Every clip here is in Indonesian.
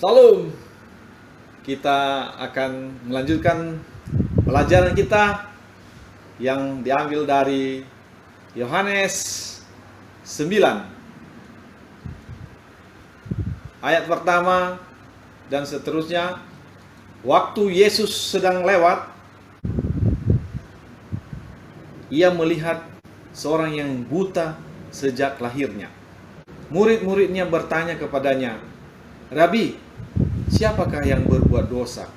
Salam. Kita akan melanjutkan pelajaran kita yang diambil dari Yohanes 9 ayat pertama dan seterusnya. Waktu Yesus sedang lewat, ia melihat seorang yang buta sejak lahirnya. Murid-muridnya bertanya kepadanya, "Rabi, siapakah yang berbuat dosa?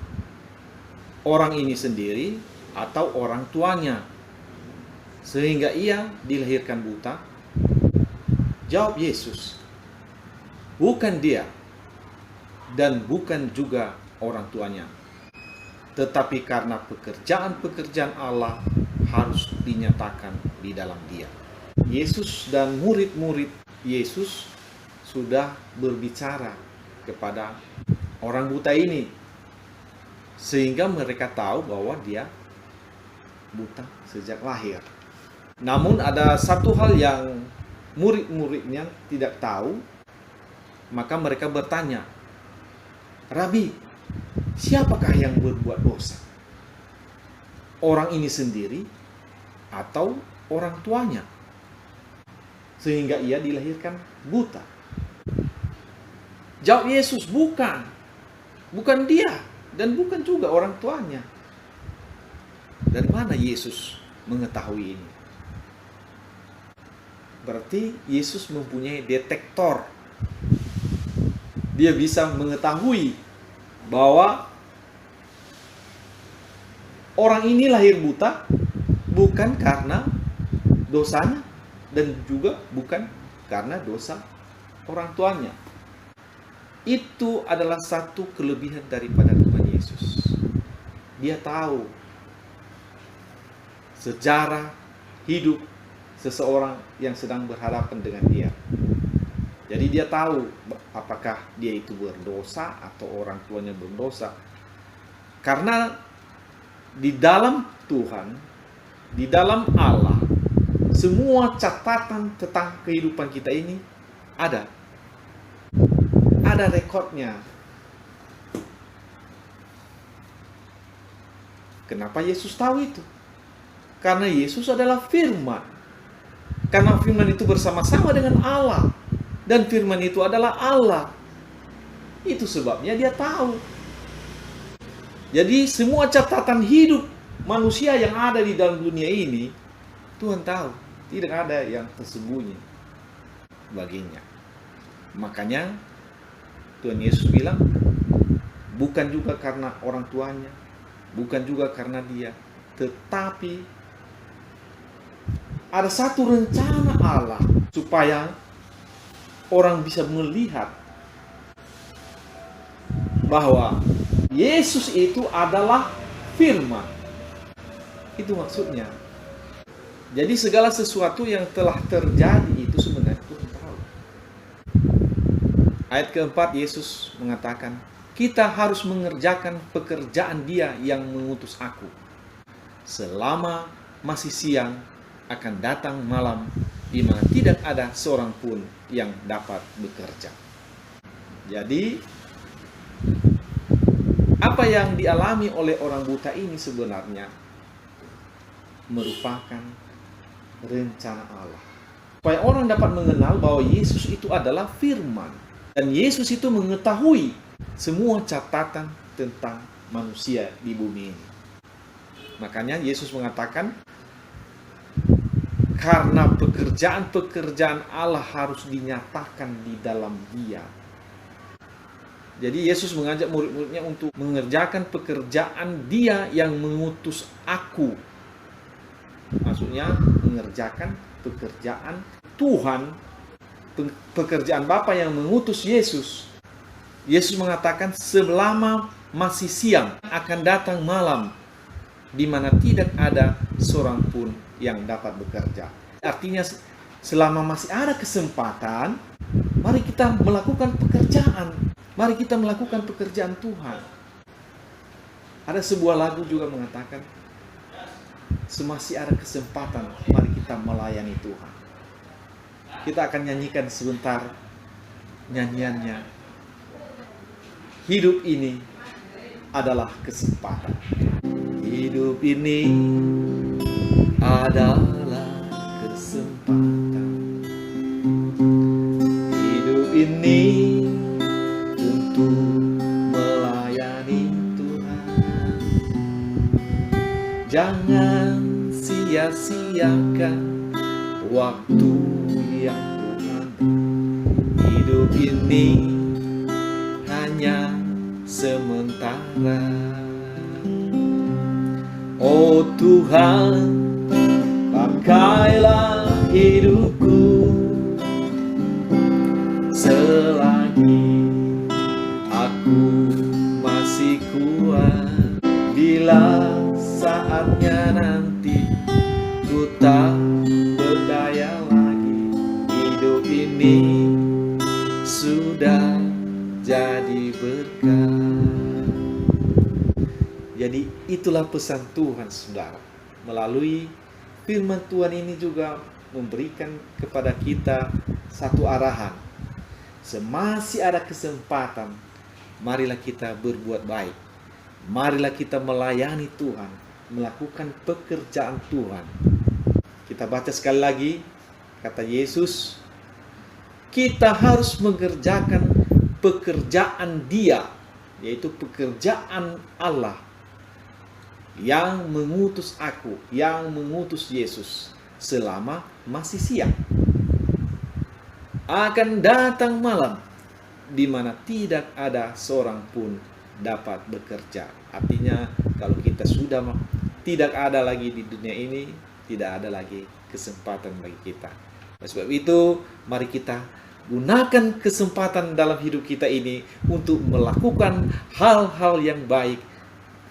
Orang ini sendiri atau orang tuanya, sehingga ia dilahirkan buta?" Jawab Yesus, "Bukan dia, dan bukan juga orang tuanya. Tetapi karena pekerjaan-pekerjaan Allah harus dinyatakan di dalam dia." Yesus dan murid-murid Yesus sudah berbicara kepada orang buta ini, sehingga mereka tahu bahwa dia buta sejak lahir. Namun ada satu hal yang murid-muridnya tidak tahu, maka mereka bertanya, "Rabi, siapakah yang berbuat dosa? Orang ini sendiri atau orang tuanya, sehingga ia dilahirkan buta?" Jawab Yesus, bukan dia dan bukan juga orang tuanya. Dari mana Yesus mengetahui ini? Berarti Yesus mempunyai detektor. Dia bisa mengetahui bahwa orang ini lahir buta bukan karena dosanya dan juga bukan karena dosa orang tuanya. Itu adalah satu kelebihan daripada Tuhan Yesus. Dia tahu sejarah hidup seseorang yang sedang berhadapan dengan dia. Jadi dia tahu apakah dia itu berdosa atau orang tuanya berdosa. Karena di dalam Tuhan, di dalam Allah, semua catatan tentang kehidupan kita ini ada rekodnya. Kenapa Yesus tahu itu? Karena Yesus adalah firman. Karena firman itu bersama-sama dengan Allah, dan firman itu adalah Allah. Itu sebabnya dia tahu. Jadi semua catatan hidup manusia yang ada di dalam dunia ini, Tuhan tahu. Tidak ada yang tersembunyi baginya. Makanya Tuhan Yesus bilang, bukan juga karena orang tuanya, bukan juga karena dia, tetapi ada satu rencana Allah supaya orang bisa melihat bahwa Yesus itu adalah firman. Itu maksudnya. Jadi segala sesuatu yang telah terjadi itu sebenarnya Tuhan tahu. Ayat keempat, Yesus mengatakan, "Kita harus mengerjakan pekerjaan Dia yang mengutus aku. Selama masih siang akan datang malam, di mana tidak ada seorang pun yang dapat bekerja." Jadi apa yang dialami oleh orang buta ini sebenarnya merupakan rencana Allah. Supaya orang dapat mengenal bahwa Yesus itu adalah firman. Dan Yesus itu mengetahui semua catatan tentang manusia di bumi ini. Makanya Yesus mengatakan, karena pekerjaan-pekerjaan Allah harus dinyatakan di dalam Dia. Jadi Yesus mengajak murid-muridnya untuk mengerjakan pekerjaan Dia yang mengutus aku. Maksudnya mengerjakan pekerjaan Tuhan, pekerjaan Bapa yang mengutus Yesus. Yesus mengatakan, selama masih siang akan datang malam, di mana tidak ada seorang pun yang dapat bekerja. Artinya selama masih ada kesempatan, mari kita melakukan pekerjaan. Mari kita melakukan pekerjaan Tuhan. Ada sebuah lagu juga mengatakan, semasih ada kesempatan, mari kita melayani Tuhan. Kita akan nyanyikan sebentar nyanyiannya. hidup ini adalah kesempatan. Hidup ini adalah kesempatan. Hidup ini untuk melayani Tuhan. Jangan sia-siakan waktu yang Tuhan. Hidup ini hanya sementara. Oh Tuhan, pakailah hidupku selagi aku masih kuat. Bila saatnya nanti ku tak berdaya lagi, hidup ini sudah jadi berkat. Jadi itulah pesan Tuhan, saudara. Melalui firman Tuhan ini juga memberikan kepada kita satu arahan. Semasih ada kesempatan, marilah kita berbuat baik. Marilah kita melayani Tuhan, melakukan pekerjaan Tuhan. Kita baca sekali lagi, kata Yesus, kita harus mengerjakan pekerjaan Dia, yaitu pekerjaan Allah yang mengutus aku, yang mengutus Yesus, selama masih siang. Akan datang malam di mana tidak ada seorang pun dapat bekerja. Artinya kalau kita sudah tidak ada lagi di dunia ini, tidak ada lagi kesempatan bagi kita. Oleh sebab itu, mari kita gunakan kesempatan dalam hidup kita ini untuk melakukan hal-hal yang baik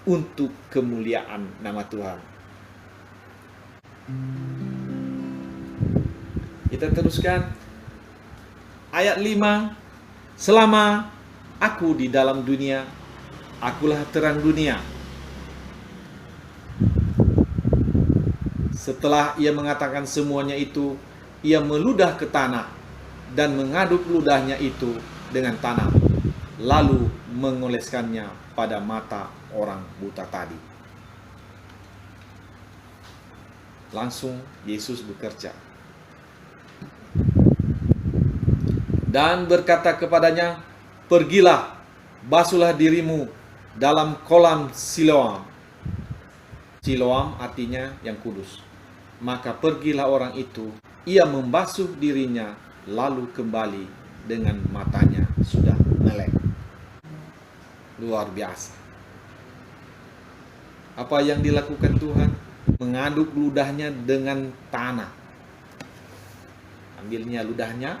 untuk kemuliaan nama Tuhan. Kita teruskan ayat 5. Selama aku di dalam dunia, akulah terang dunia. Setelah ia mengatakan semuanya itu, ia meludah ke tanah dan mengaduk ludahnya itu dengan tanah, lalu mengoleskannya pada mata orang buta tadi. Langsung Yesus bekerja dan berkata kepadanya, pergilah, basuhlah dirimu dalam kolam Siloam. Siloam artinya yang kudus. Maka pergilah orang itu, ia membasuh dirinya, lalu kembali dengan matanya sudah melek. Luar biasa. Apa yang dilakukan Tuhan? Mengaduk ludahnya dengan tanah. Ambilnya ludahnya,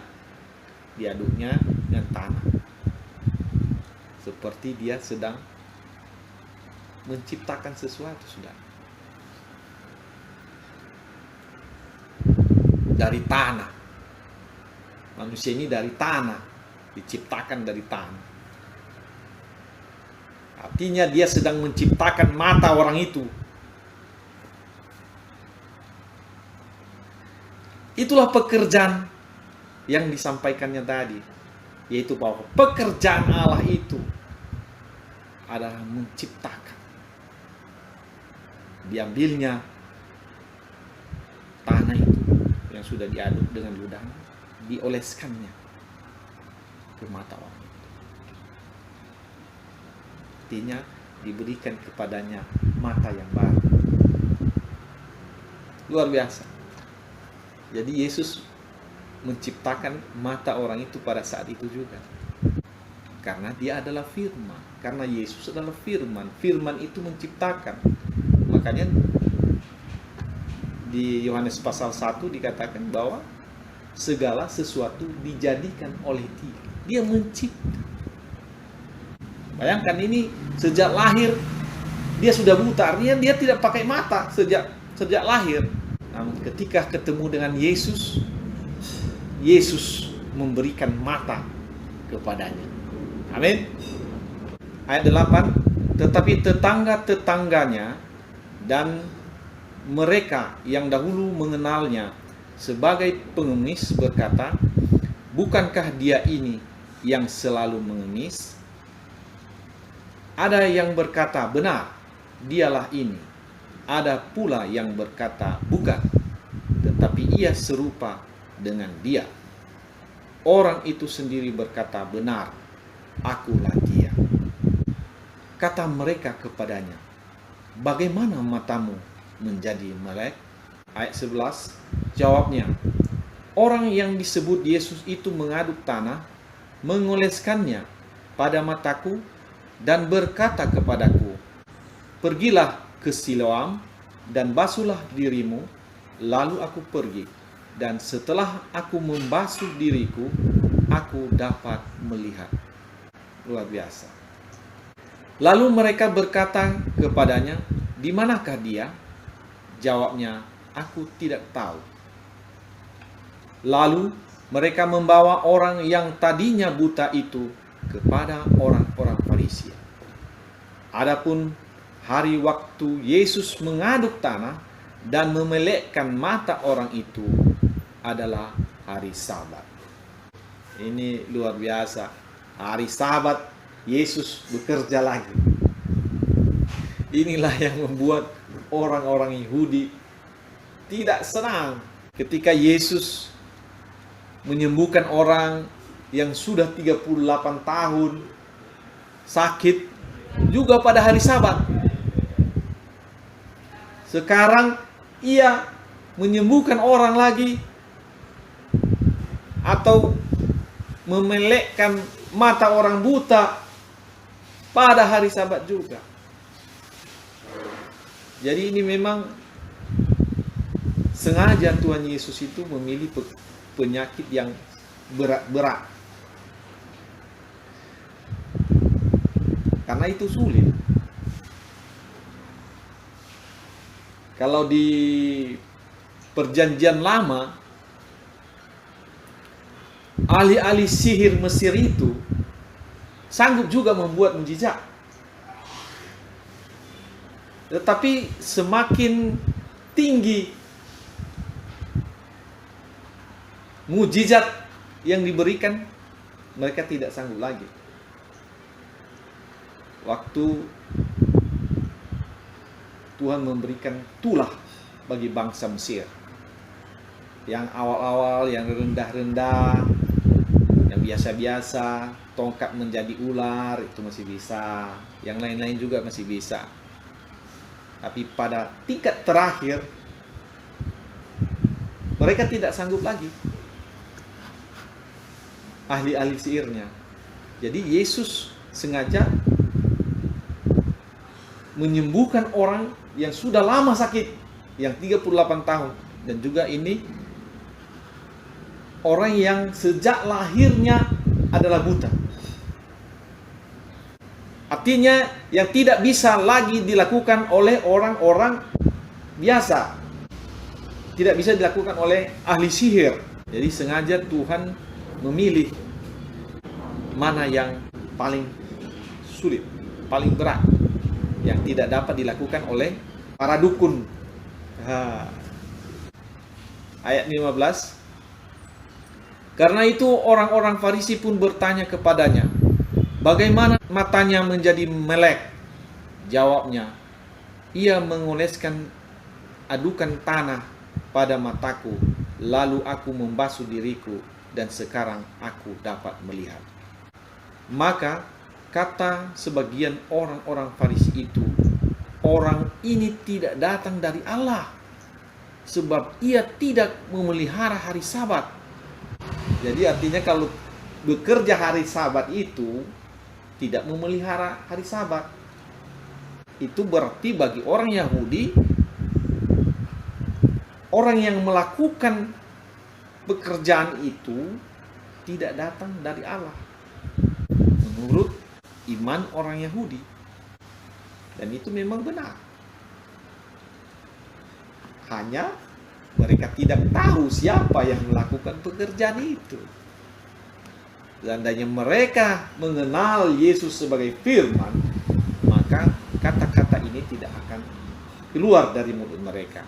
diaduknya dengan tanah. Seperti dia sedang menciptakan sesuatu, sudah. Dari tanah. Manusia ini dari tanah, diciptakan dari tanah. Artinya dia sedang menciptakan mata orang itu. Itulah pekerjaan yang disampaikannya tadi, yaitu bahwa pekerjaan Allah itu adalah menciptakan. Diambilnya tanah itu yang sudah diaduk dengan ludah, dioleskannya ke mata orang itu. Artinya diberikan kepadanya mata yang baru. Luar biasa. Jadi Yesus menciptakan mata orang itu pada saat itu juga. Karena dia adalah firman. Karena Yesus adalah firman. Firman itu menciptakan. Makanya di Yohanes pasal 1 dikatakan bahwa segala sesuatu dijadikan oleh Dia. Dia mencipta. Bayangkan ini sejak lahir dia sudah buta. Artinya dia tidak pakai mata sejak lahir. Namun ketika ketemu dengan Yesus, Yesus memberikan mata kepadanya. Amin. Ayat 8. Tetapi tetangga-tetangganya dan mereka yang dahulu mengenalnya sebagai pengemis berkata, bukankah dia ini yang selalu mengemis? Ada yang berkata, benar, dialah ini. Ada pula yang berkata, bukan, tetapi ia serupa dengan dia. Orang itu sendiri berkata, benar, akulah dia. Kata mereka kepadanya, bagaimana matamu menjadi melek? Ayat 11, jawabnya, orang yang disebut Yesus itu mengaduk tanah, mengoleskannya pada mataku, dan berkata kepadaku, pergilah ke Siloam dan basuhlah dirimu. Lalu aku pergi, dan setelah aku membasuh diriku, aku dapat melihat. Luar biasa. Lalu mereka berkata kepadanya, di manakah dia? Jawabnya, aku tidak tahu. Lalu mereka membawa orang yang tadinya buta itu kepada orang-orang Farisi. Adapun hari waktu Yesus mengaduk tanah dan memelekkan mata orang itu adalah hari Sabat. Ini luar biasa. Hari Sabat Yesus bekerja lagi. Inilah yang membuat orang-orang Yahudi tidak senang ketika Yesus menyembuhkan orang yang sudah 38 tahun sakit juga pada hari Sabat. Sekarang ia menyembuhkan orang lagi atau memelekkan mata orang buta pada hari Sabat juga. Jadi ini memang sengaja Tuhan Yesus itu memilih penyakit yang berat-berat. Karena itu sulit. Kalau di Perjanjian Lama, ahli-ahli sihir Mesir itu sanggup juga membuat mujizat. Tetapi semakin tinggi mujizat yang diberikan, mereka tidak sanggup lagi. Waktu Tuhan memberikan tulah bagi bangsa Mesir, yang awal-awal, yang rendah-rendah, yang biasa-biasa, tongkat menjadi ular, itu masih bisa. Yang lain-lain juga masih bisa. Tapi pada tingkat terakhir, mereka tidak sanggup lagi. Ahli-ahli sihirnya. Jadi Yesus sengaja menyembuhkan orang yang sudah lama sakit, yang 38 tahun. Dan juga ini orang yang sejak lahirnya adalah buta. Artinya yang tidak bisa lagi dilakukan oleh orang-orang biasa. Tidak bisa dilakukan oleh ahli sihir. Jadi sengaja Tuhan memilih mana yang paling sulit, paling berat, yang tidak dapat dilakukan oleh para dukun. Ayat 15. Karena itu orang-orang Farisi pun bertanya kepadanya, bagaimana matanya menjadi melek? Jawabnya, ia mengoleskan adukan tanah pada mataku, lalu aku membasuh diriku, dan sekarang aku dapat melihat. Maka kata sebagian orang-orang Farisi itu, orang ini tidak datang dari Allah, sebab ia tidak memelihara hari Sabat. Jadi artinya kalau bekerja hari Sabat itu tidak memelihara hari Sabat. Itu berarti bagi orang Yahudi, orang yang melakukan pekerjaan itu tidak datang dari Allah menurut iman orang Yahudi. Dan itu memang benar. Hanya mereka tidak tahu siapa yang melakukan pekerjaan itu. Seandainya mereka mengenal Yesus sebagai firman, maka kata-kata ini tidak akan keluar dari mulut mereka.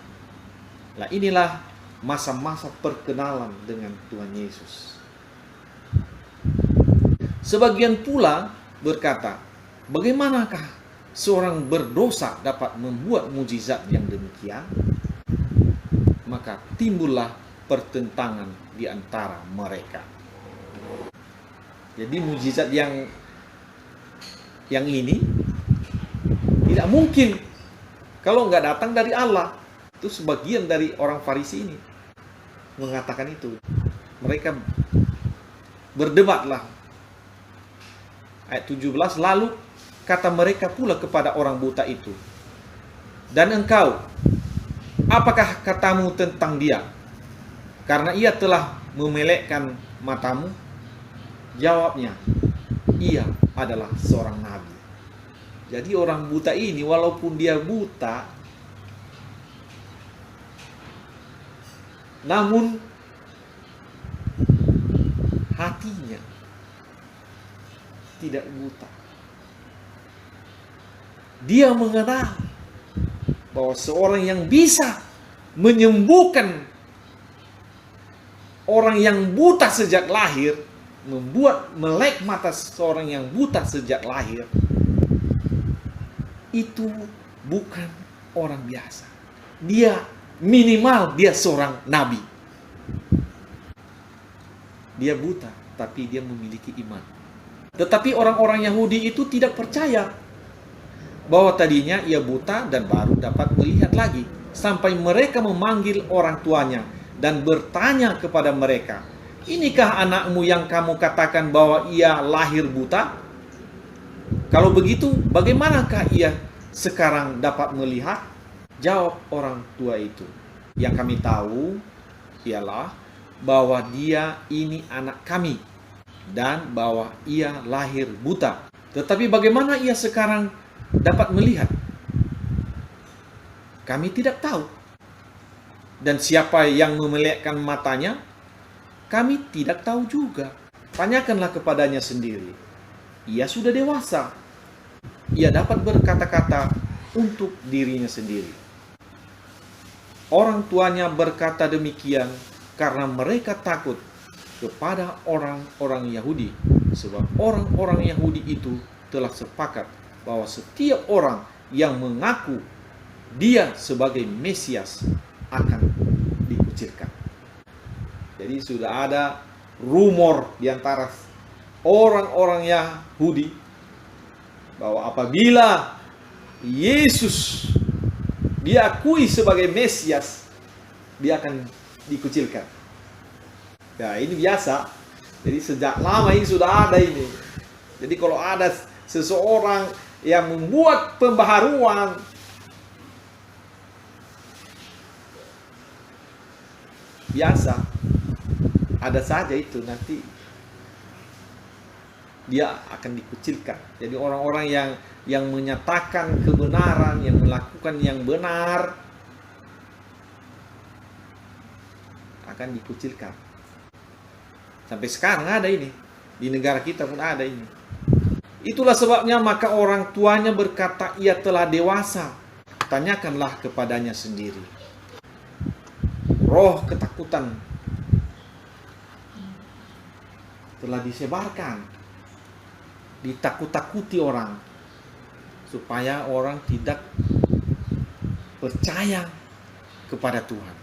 Nah, inilah masa-masa perkenalan dengan Tuhan Yesus. Sebagian pula berkata, Bagaimanakah seorang berdosa dapat membuat mujizat yang demikian? Maka timbullah pertentangan di antara mereka. Jadi mujizat yang ini tidak mungkin kalau nggak datang dari Allah. Itu sebagian dari orang Farisi ini mengatakan itu. Mereka berdebatlah. Ayat 17, lalu kata mereka pula kepada orang buta itu, dan engkau, apakah katamu tentang dia? Karena ia telah memelekkan matamu. Jawabnya, ia adalah seorang nabi. Jadi orang buta ini walaupun dia buta, namun hatinya tidak buta. Dia mengenal bahwa seorang yang bisa menyembuhkan orang yang buta sejak lahir, membuat melek mata seorang yang buta sejak lahir, itu bukan orang biasa. Dia minimal dia seorang nabi. Dia buta, tapi dia memiliki iman. Tetapi orang-orang Yahudi itu tidak percaya bahwa tadinya ia buta dan baru dapat melihat lagi. Sampai mereka memanggil orang tuanya dan bertanya kepada mereka, inikah anakmu yang kamu katakan bahwa ia lahir buta? Kalau begitu, bagaimanakah ia sekarang dapat melihat? Jawab orang tua itu, yang kami tahu ialah bahwa dia ini anak kami dan bahwa ia lahir buta. Tetapi bagaimana ia sekarang dapat melihat? Kami tidak tahu. Dan siapa yang memelekkan matanya? Kami tidak tahu juga. Tanyakanlah kepadanya sendiri. Ia sudah dewasa. Ia dapat berkata-kata untuk dirinya sendiri. Orang tuanya berkata demikian karena mereka takut kepada orang-orang Yahudi. Sebab orang-orang Yahudi itu telah sepakat bahwa setiap orang yang mengaku dia sebagai Mesias akan dikucilkan. Jadi sudah ada rumor di antara orang-orang Yahudi bahwa apabila Yesus diakui sebagai Mesias, dia akan dikucilkan. Ya, ini biasa. Jadi sejak lama ini sudah ada ini. Jadi kalau ada seseorang yang membuat pembaharuan, biasa, ada saja itu, nanti dia akan dikucilkan. Jadi orang-orang yang menyatakan kebenaran, yang melakukan yang benar, akan dikucilkan. Sampai sekarang ada ini. Di negara kita pun ada ini. Itulah sebabnya maka orang tuanya berkata, ia telah dewasa. Tanyakanlah kepadanya sendiri. Roh ketakutan telah disebarkan, ditakut-takuti orang, supaya orang tidak percaya kepada Tuhan,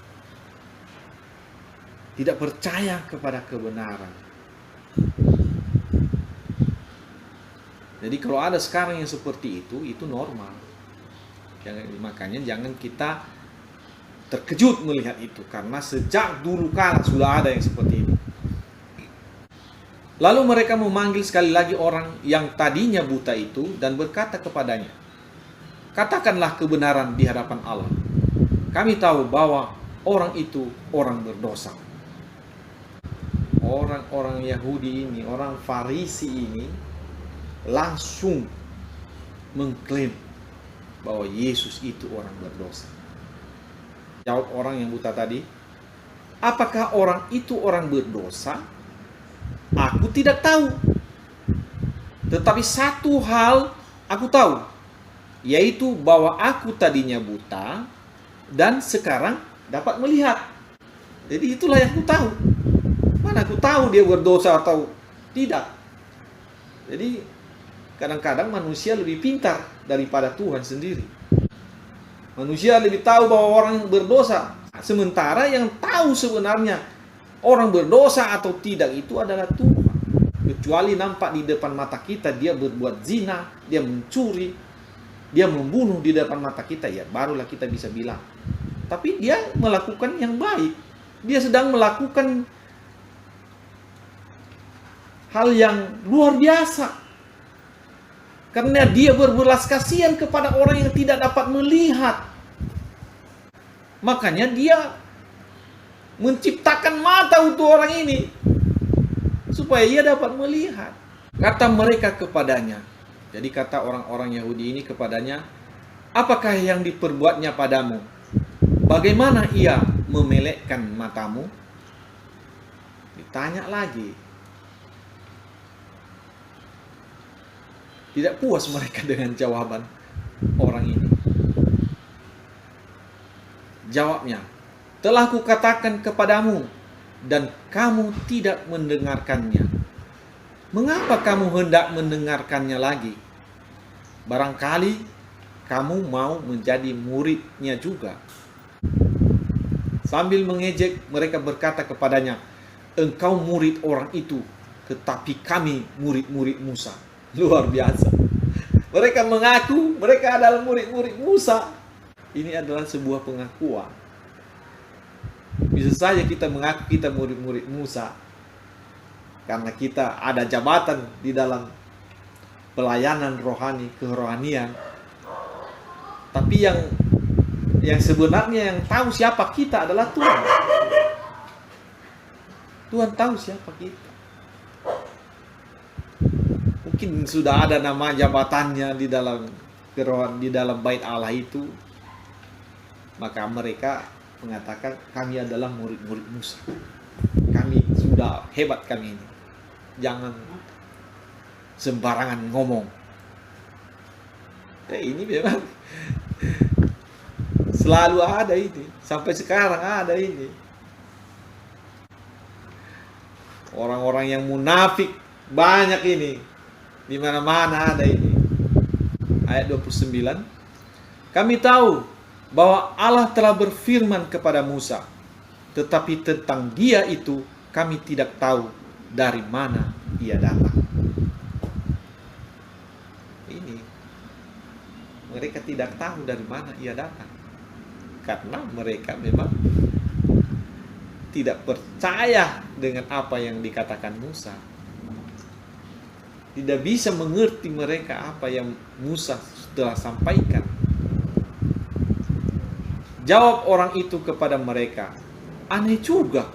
tidak percaya kepada kebenaran. Jadi kalau ada sekarang yang seperti itu normal. Makanya jangan kita terkejut melihat itu, karena sejak dulu kala sudah ada yang seperti itu. Lalu mereka memanggil sekali lagi orang yang tadinya buta itu dan berkata kepadanya, katakanlah kebenaran di hadapan Allah. Kami tahu bahwa orang itu orang berdosa. Orang-orang Yahudi ini, orang Farisi ini langsung mengklaim bahwa Yesus itu orang berdosa. Jawab orang yang buta tadi, apakah orang itu orang berdosa? Aku tidak tahu. Tetapi satu hal aku tahu, yaitu bahwa aku tadinya buta dan sekarang dapat melihat. Jadi itulah yang aku tahu. Mana aku tahu dia berdosa atau tidak. Jadi Kadang-kadang manusia lebih pintar daripada Tuhan sendiri. Manusia lebih tahu bahwa orang berdosa, sementara yang tahu sebenarnya orang berdosa atau tidak itu adalah Tuhan. Kecuali nampak di depan mata kita dia berbuat zina, dia mencuri, dia membunuh di depan mata kita, ya barulah kita bisa bilang. Tapi dia melakukan yang baik. Dia sedang melakukan hal yang luar biasa. Karena dia berbelas kasihan kepada orang yang tidak dapat melihat. Makanya dia menciptakan mata untuk orang ini, supaya ia dapat melihat. Kata mereka kepadanya, jadi kata orang-orang Yahudi ini kepadanya, apakah yang diperbuatnya padamu? Bagaimana ia memelekkan matamu? Ditanya lagi. Tidak puas mereka dengan jawaban orang ini. Jawabnya, telah kukatakan kepadamu dan kamu tidak mendengarkannya. Mengapa kamu hendak mendengarkannya lagi? Barangkali kamu mau menjadi muridnya juga. Sambil mengejek, mereka berkata kepadanya, engkau murid orang itu, tetapi kami murid-murid Musa. Luar biasa. Mereka mengaku mereka adalah murid-murid Musa. Ini adalah sebuah pengakuan. Bisa saja kita mengaku kita murid-murid Musa karena kita ada jabatan di dalam pelayanan rohani, kerohanian. Tapi yang sebenarnya yang tahu siapa kita adalah Tuhan. Tuhan tahu siapa kita. Mungkin sudah ada nama jabatannya di dalam kerohanian, di dalam bait Allah itu. Maka mereka mengatakan kami adalah murid-murid Musa. Kami sudah hebat kami ini. Jangan sembarangan ngomong. Ini memang selalu ada ini. Sampai sekarang ada ini. Orang-orang yang munafik banyak ini. Di mana-mana ada ini. Ayat 29. Kami tahu bahwa Allah telah berfirman kepada Musa, tetapi tentang dia itu kami tidak tahu dari mana ia datang. Ini mereka tidak tahu dari mana ia datang. Karena mereka memang tidak percaya dengan apa yang dikatakan Musa. Tidak bisa mengerti mereka apa yang Musa telah sampaikan. Jawab orang itu kepada mereka, aneh juga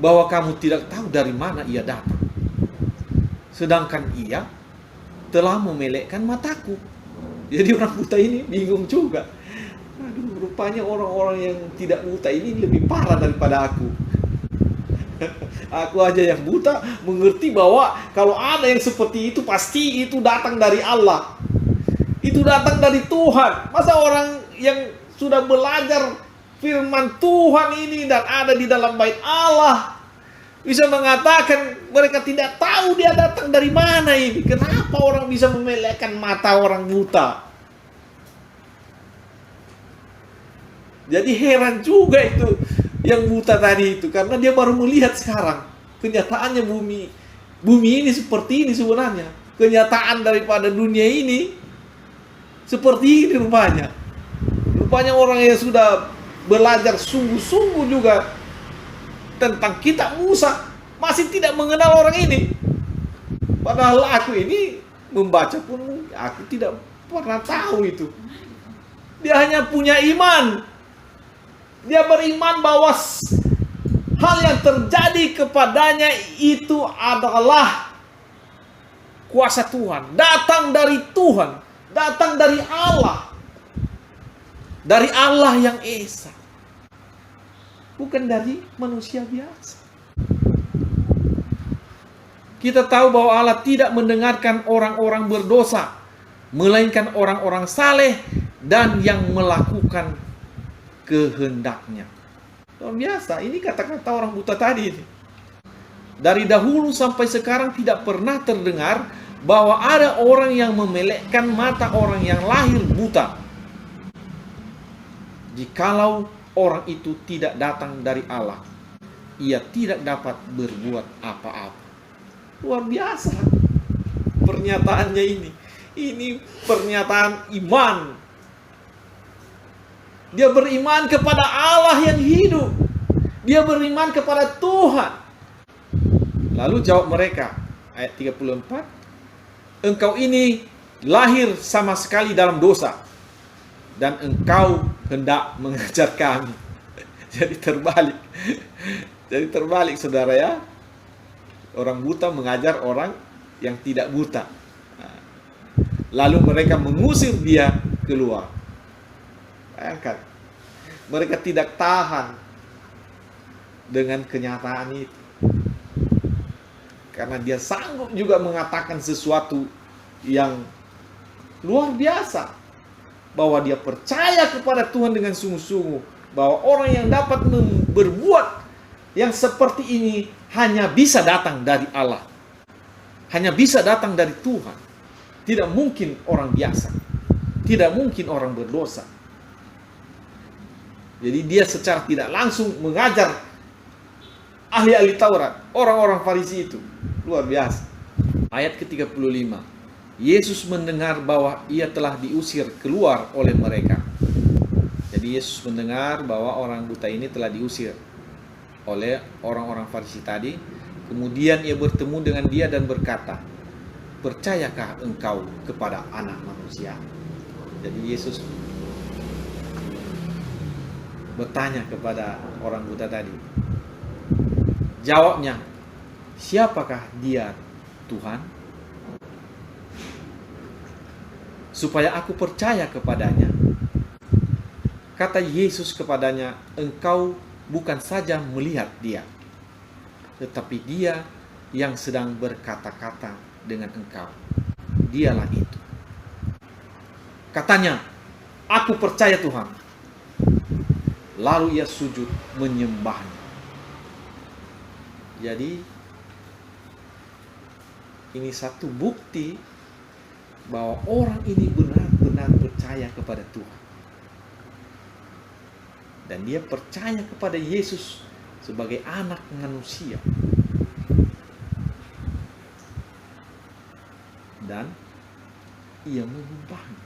bahwa kamu tidak tahu dari mana ia datang. Sedangkan ia telah memelekkan mataku. Jadi orang buta ini bingung juga. Aduh, rupanya orang-orang yang tidak buta ini lebih parah daripada aku. Aku aja yang buta mengerti bahwa kalau ada yang seperti itu pasti itu datang dari Allah. Itu datang dari Tuhan. Masa orang yang sudah belajar firman Tuhan ini dan ada di dalam bait Allah bisa mengatakan mereka tidak tahu dia datang dari mana ini? Kenapa orang bisa memelekkan mata orang buta? Jadi heran juga itu yang buta tadi itu, karena dia baru melihat sekarang kenyataannya bumi ini seperti ini sebenarnya. Kenyataan daripada dunia ini seperti ini rupanya. Rupanya orang yang sudah belajar sungguh-sungguh juga tentang kitab Musa masih tidak mengenal orang ini. Padahal aku ini membaca pun aku tidak pernah tahu itu. Dia hanya punya iman. Dia beriman bahwa hal yang terjadi kepadanya itu adalah kuasa Tuhan. Datang dari Tuhan. Datang dari Allah. Dari Allah yang Esa. Bukan dari manusia biasa. Kita tahu bahwa Allah tidak mendengarkan orang-orang berdosa, melainkan orang-orang saleh dan yang melakukan kehendaknya. Luar biasa, ini kata-kata orang buta tadi ini. Dari dahulu sampai sekarang tidak pernah terdengar bahwa ada orang yang memelekkan mata orang yang lahir buta, jikalau orang itu tidak datang dari Allah, ia tidak dapat berbuat apa-apa. Luar biasa pernyataannya ini. Ini pernyataan iman. Dia beriman kepada Allah yang hidup. Dia beriman kepada Tuhan. Lalu jawab mereka, ayat 34, engkau ini lahir sama sekali dalam dosa, dan engkau hendak mengajar kami. Jadi terbalik. Jadi terbalik, saudara ya. Orang buta mengajar orang yang tidak buta. Lalu mereka mengusir dia keluar. Bayangkan, mereka tidak tahan dengan kenyataan itu, karena dia sanggup juga mengatakan sesuatu yang luar biasa, bahwa dia percaya kepada Tuhan dengan sungguh-sungguh, bahwa orang yang dapat berbuat yang seperti ini hanya bisa datang dari Allah, hanya bisa datang dari Tuhan. Tidak mungkin orang biasa, tidak mungkin orang berdosa. Jadi dia secara tidak langsung mengajar ahli-ahli Taurat, orang-orang Farisi itu. Luar biasa. Ayat ke-35. Yesus mendengar bahwa ia telah diusir keluar oleh mereka. Jadi Yesus mendengar bahwa orang buta ini telah diusir oleh orang-orang Farisi tadi. Kemudian ia bertemu dengan dia dan berkata, percayakah engkau kepada Anak Manusia? Jadi Yesus bertanya kepada orang buta tadi. Jawabnya, siapakah dia, Tuhan? Supaya aku percaya kepadanya. Kata Yesus kepadanya, engkau bukan saja melihat dia, tetapi dia yang sedang berkata-kata dengan engkau. Dialah itu. Katanya, aku percaya Tuhan. Lalu ia sujud menyembahnya. Jadi ini satu bukti bahwa orang ini benar-benar percaya kepada Tuhan. Dan dia percaya kepada Yesus sebagai Anak Manusia. Dan ia menyembahnya.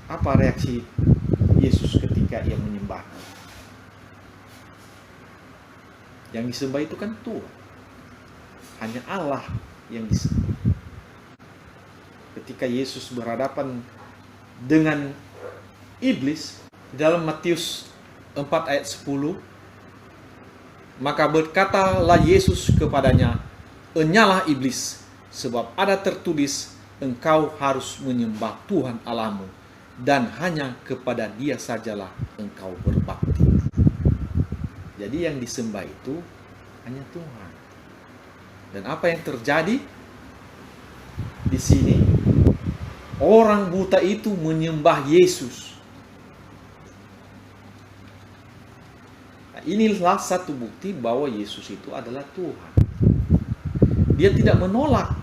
Apa reaksi Yesus ketika ia menyembahnya? Yang disembah itu kan Tuhan. Hanya Allah yang disembah. Ketika Yesus berhadapan dengan iblis, dalam Matius 4 ayat 10, maka berkatalah Yesus kepadanya, enyalah iblis, sebab ada tertulis, engkau harus menyembah Tuhan Allahmu, dan hanya kepada Dia sajalah engkau berbakti. Jadi yang disembah itu hanya Tuhan. Dan apa yang terjadi di sini? Orang buta itu menyembah Yesus. Nah, inilah satu bukti bahwa Yesus itu adalah Tuhan. Dia tidak menolak.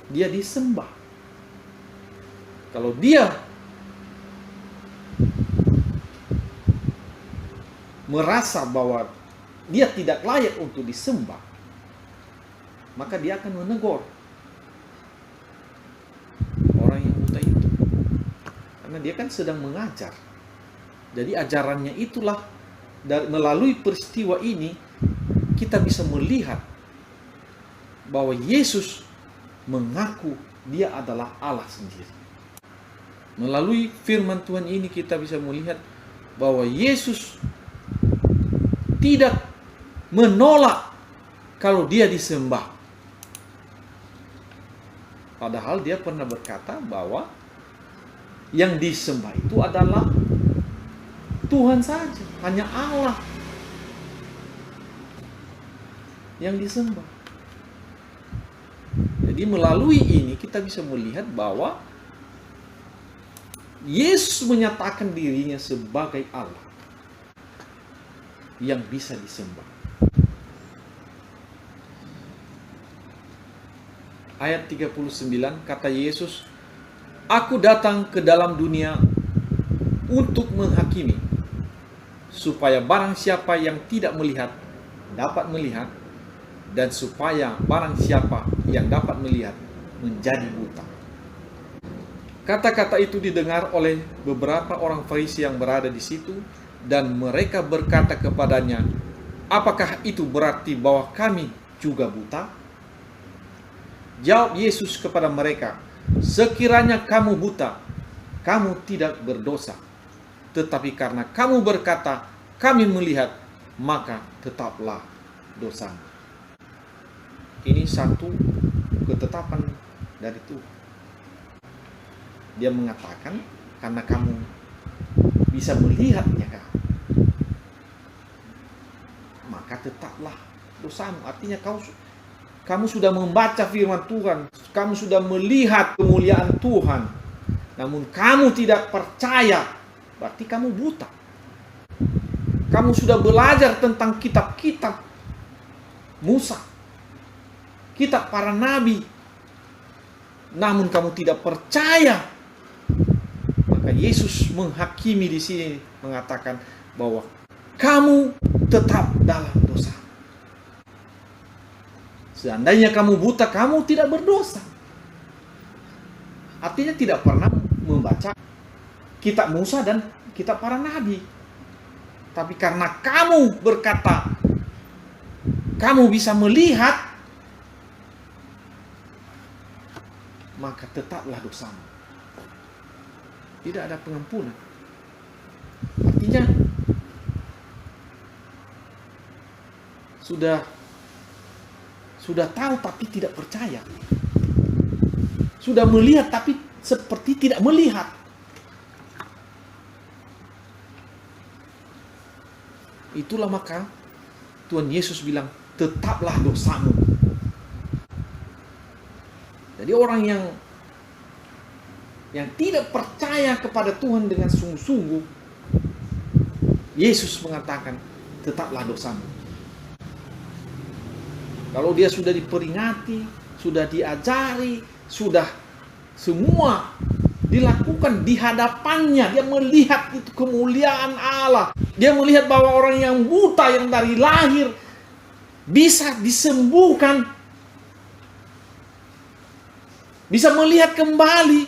Dia disembah. Kalau dia merasa bahwa dia tidak layak untuk disembah, maka dia akan menegur orang yang buta itu. Karena dia kan sedang mengajar. Jadi ajarannya itulah, melalui peristiwa ini kita bisa melihat bahwa Yesus mengaku dia adalah Allah sendiri. Melalui firman Tuhan ini kita bisa melihat bahwa Yesus tidak menolak kalau dia disembah. Padahal dia pernah berkata bahwa yang disembah itu adalah Tuhan saja, hanya Allah yang disembah. Jadi melalui ini kita bisa melihat bahwa Yesus menyatakan dirinya sebagai Allah yang bisa disembah. ayat 39 kata Yesus, "Aku datang ke dalam dunia untuk menghakimi, supaya barang siapa yang tidak melihat dapat melihat, dan supaya barang siapa yang dapat melihat menjadi buta." Kata-kata itu didengar oleh beberapa orang Farisi yang berada di situ, dan mereka berkata kepadanya, "Apakah itu berarti bahwa kami juga buta?" Jawab Yesus kepada mereka, "Sekiranya kamu buta, kamu tidak berdosa. Tetapi karena kamu berkata, 'Kami melihat,' maka tetaplah dosamu." Ini satu ketetapan dari Tuhan. Dia mengatakan, karena kamu bisa melihatnya kan, maka tetaplah dosamu. Artinya kamu sudah membaca firman Tuhan, kamu sudah melihat kemuliaan Tuhan, namun kamu tidak percaya, berarti kamu buta. Kamu sudah belajar tentang kitab-kitab Musa, kitab para nabi, namun kamu tidak percaya. Maka Yesus menghakimi di sini, mengatakan bahwa kamu tetap dalam dosa. Seandainya kamu buta, kamu tidak berdosa. Artinya tidak pernah membaca kitab Musa dan kitab para nabi. Tapi karena kamu berkata, kamu bisa melihat, maka tetaplah dosamu. Tidak ada pengampunan. Artinya sudah tahu tapi tidak percaya. Sudah melihat tapi seperti tidak melihat. Itulah maka Tuhan Yesus bilang, tetaplah dosamu. Jadi orang yang tidak percaya kepada Tuhan dengan sungguh-sungguh, Yesus mengatakan, tetaplah dosamu. Kalau dia sudah diperingati, sudah diajari, sudah semua dilakukan di hadapannya, dia melihat itu kemuliaan Allah. Dia melihat bahwa orang yang buta yang dari lahir bisa disembuhkan, bisa melihat kembali,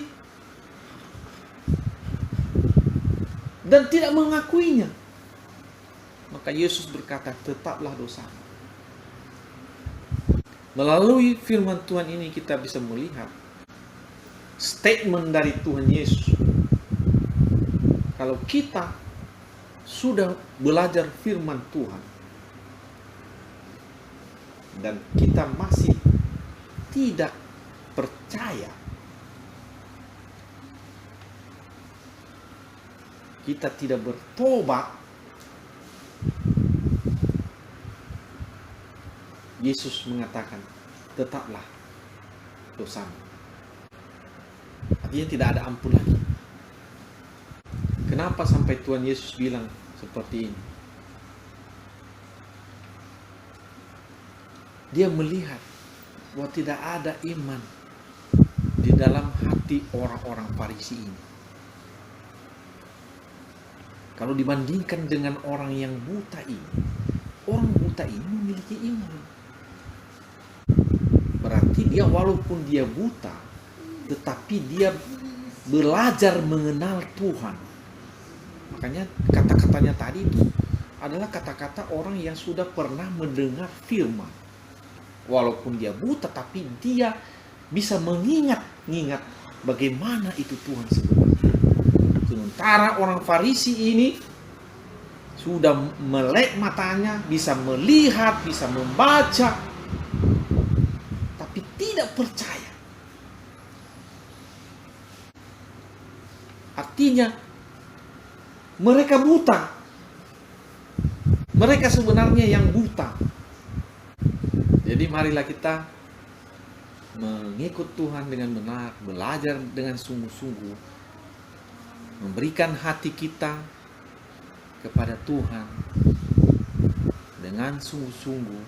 dan tidak mengakuinya. Maka Yesus berkata, tetaplah dosamu. Melalui firman Tuhan ini kita bisa melihat statement dari Tuhan Yesus. Kalau kita sudah belajar firman Tuhan dan kita masih tidak percaya, kita tidak bertobat, Yesus mengatakan, tetaplah dosamu. Artinya tidak ada ampun lagi. Kenapa sampai Tuhan Yesus bilang seperti ini? Dia melihat bahwa tidak ada iman di dalam hati orang-orang Farisi ini. Kalau dibandingkan dengan orang yang buta ini, orang buta ini memiliki iman. Berarti dia walaupun dia buta, tetapi dia belajar mengenal Tuhan. Makanya kata-katanya tadi itu adalah kata-kata orang yang sudah pernah mendengar firman. Walaupun dia buta, tapi dia bisa mengingat bagaimana itu Tuhan sebenarnya. Sementara orang Farisi ini sudah melek matanya, bisa melihat, bisa membaca, tapi tidak percaya. Artinya mereka buta. Mereka sebenarnya yang buta. Jadi marilah kita mengikut Tuhan dengan benar, belajar dengan sungguh-sungguh, memberikan hati kita kepada Tuhan dengan sungguh-sungguh,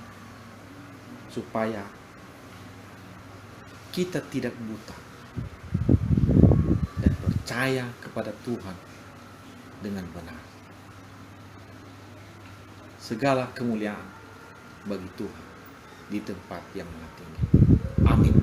supaya kita tidak buta dan percaya kepada Tuhan dengan benar. Segala kemuliaan bagi Tuhan di tempat yang maha tinggi. Amin.